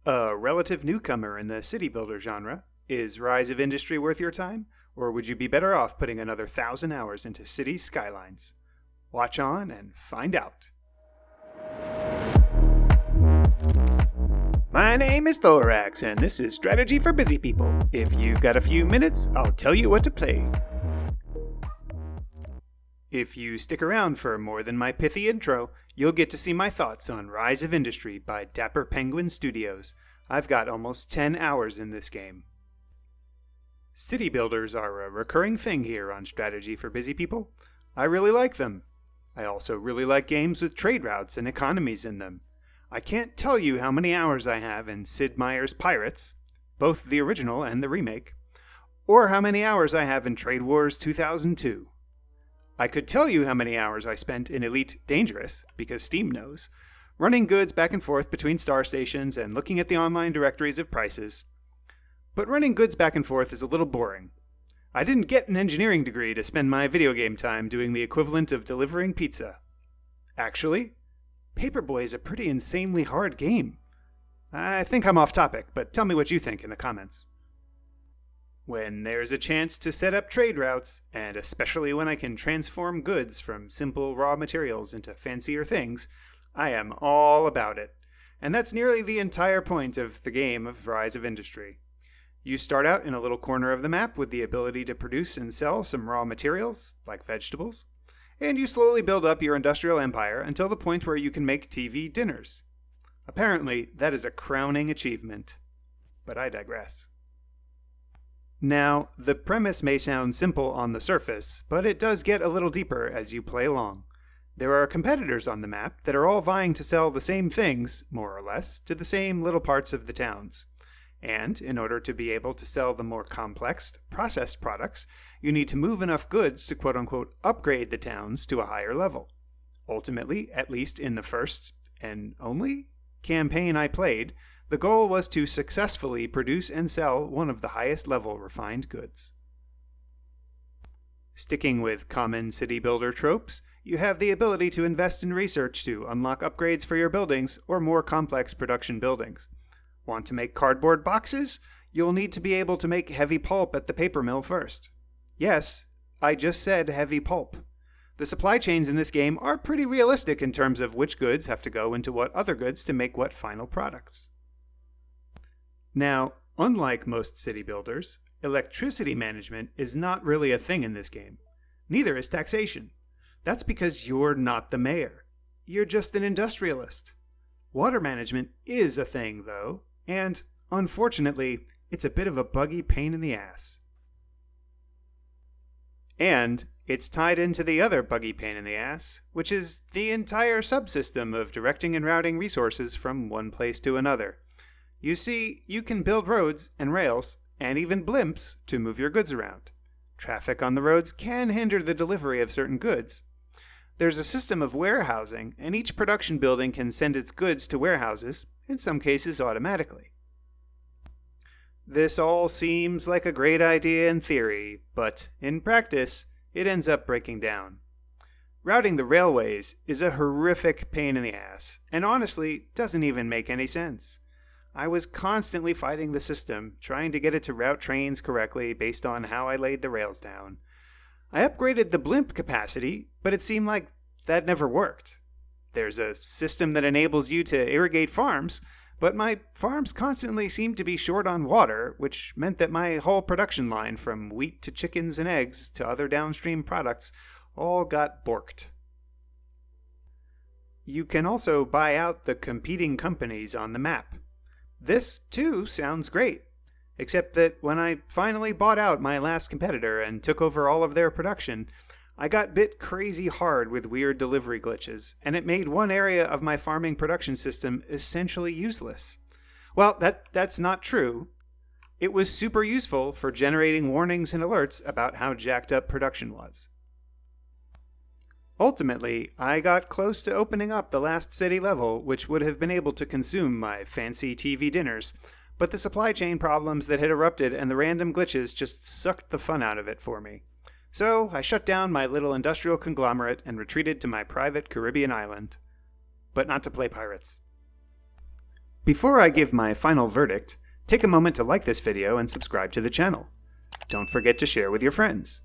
A relative newcomer in the city builder genre, is Rise of Industry worth your time? Or would you be better off putting another 1,000 hours into City Skylines? Watch on and find out. My name is Thorax, and this is Strategy for Busy People. If you've got a few minutes, I'll tell you what to play. If you stick around for more than my pithy intro, you'll get to see my thoughts on Rise of Industry by Dapper Penguin Studios. I've got almost 10 hours in this game. City builders are a recurring thing here on Strategy for Busy People. I really like them. I also really like games with trade routes and economies in them. I can't tell you how many hours I have in Sid Meier's Pirates, both the original and the remake, or how many hours I have in Trade Wars 2002. I could tell you how many hours I spent in Elite Dangerous, because Steam knows, running goods back and forth between star stations and looking at the online directories of prices. But running goods back and forth is a little boring. I didn't get an engineering degree to spend my video game time doing the equivalent of delivering pizza. Actually, Paperboy is a pretty insanely hard game. I think I'm off topic, but tell me what you think in the comments. When there's a chance to set up trade routes, and especially when I can transform goods from simple raw materials into fancier things, I am all about it. And that's nearly the entire point of the game of Rise of Industry. You start out in a little corner of the map with the ability to produce and sell some raw materials, like vegetables, and you slowly build up your industrial empire until the point where you can make TV dinners. Apparently, that is a crowning achievement. But I digress. Now, the premise may sound simple on the surface, but it does get a little deeper as you play along. There are competitors on the map that are all vying to sell the same things, more or less, to the same little parts of the towns. And, in order to be able to sell the more complex, processed products, you need to move enough goods to quote-unquote upgrade the towns to a higher level. Ultimately, at least in the first, and only, campaign I played, the goal was to successfully produce and sell one of the highest level refined goods. Sticking with common city builder tropes, you have the ability to invest in research to unlock upgrades for your buildings or more complex production buildings. Want to make cardboard boxes? You'll need to be able to make heavy pulp at the paper mill first. Yes, I just said heavy pulp. The supply chains in this game are pretty realistic in terms of which goods have to go into what other goods to make what final products. Now, unlike most city builders, electricity management is not really a thing in this game. Neither is taxation. That's because you're not the mayor. You're just an industrialist. Water management is a thing, though, and, unfortunately, it's a bit of a buggy pain in the ass. And it's tied into the other buggy pain in the ass, which is the entire subsystem of directing and routing resources from one place to another. You see, you can build roads and rails, and even blimps, to move your goods around. Traffic on the roads can hinder the delivery of certain goods. There's a system of warehousing, and each production building can send its goods to warehouses, in some cases automatically. This all seems like a great idea in theory, but in practice, it ends up breaking down. Routing the railways is a horrific pain in the ass, and honestly, doesn't even make any sense. I was constantly fighting the system, trying to get it to route trains correctly based on how I laid the rails down. I upgraded the blimp capacity, but it seemed like that never worked. There's a system that enables you to irrigate farms, but my farms constantly seemed to be short on water, which meant that my whole production line, from wheat to chickens and eggs to other downstream products, all got borked. You can also buy out the competing companies on the map. This, too, sounds great, except that when I finally bought out my last competitor and took over all of their production, I got bit crazy hard with weird delivery glitches, and it made one area of my farming production system essentially useless. Well, that's not true. It was super useful for generating warnings and alerts about how jacked up production was. Ultimately, I got close to opening up the last city level, which would have been able to consume my fancy TV dinners, but the supply chain problems that had erupted and the random glitches just sucked the fun out of it for me. So I shut down my little industrial conglomerate and retreated to my private Caribbean island. But not to play pirates. Before I give my final verdict, take a moment to like this video and subscribe to the channel. Don't forget to share with your friends.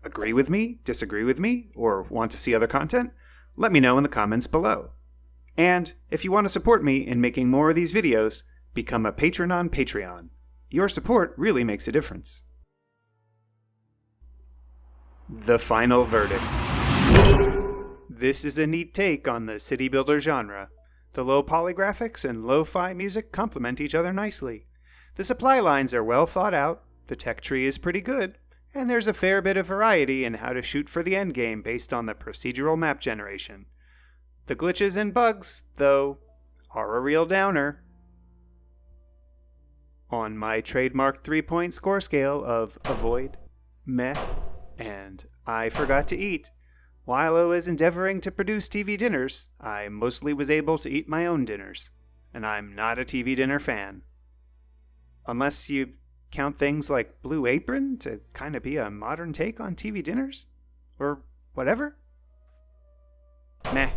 Agree with me, disagree with me, or want to see other content? Let me know in the comments below. And if you want to support me in making more of these videos, become a patron on Patreon. Your support really makes a difference. The final verdict. This is a neat take on the city builder genre. The low polygraphics and lo-fi music complement each other nicely. The supply lines are well thought out, the tech tree is pretty good, and there's a fair bit of variety in how to shoot for the endgame based on the procedural map generation. The glitches and bugs, though, are a real downer. On my trademark 3-point score scale of avoid, meh, and I forgot to eat, while I was endeavoring to produce TV dinners, I mostly was able to eat my own dinners, and I'm not a TV dinner fan. Unless you count things like Blue Apron to kind of be a modern take on TV dinners? Or whatever? Meh.